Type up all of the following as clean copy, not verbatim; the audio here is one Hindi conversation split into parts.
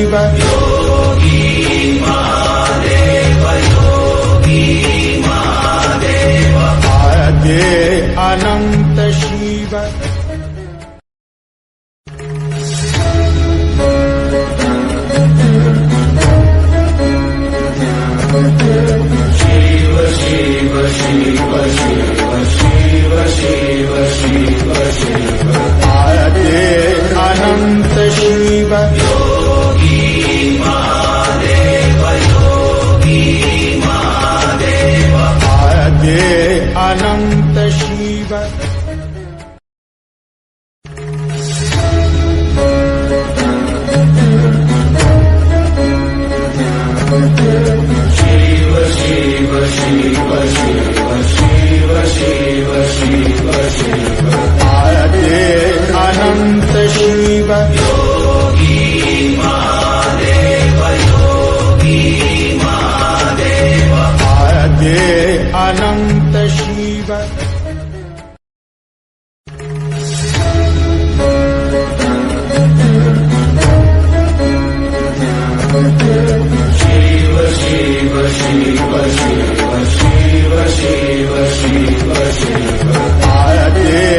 शिव योगी महादेव आद्य अनंत शिव आद्य अनंत शिव योगी महादेव आद्य अनंत शिव आद्य अनंत शिव योगी महादेव आद्य अनंत शिव आद्य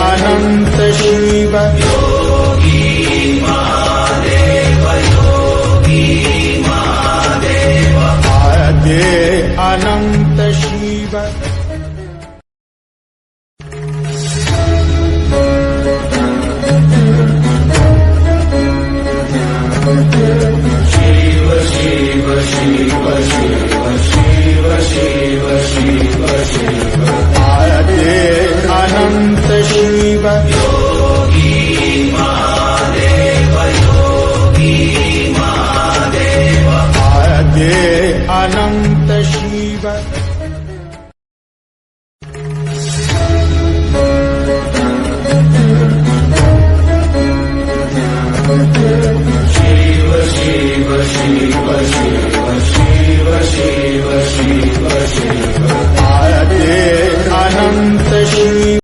अनंत शिव योगी महादेव आद्य अनंत शिव आद्य अनंत शिव योगी महादेव आद्य अनंत शिव आद्य अनंत शिव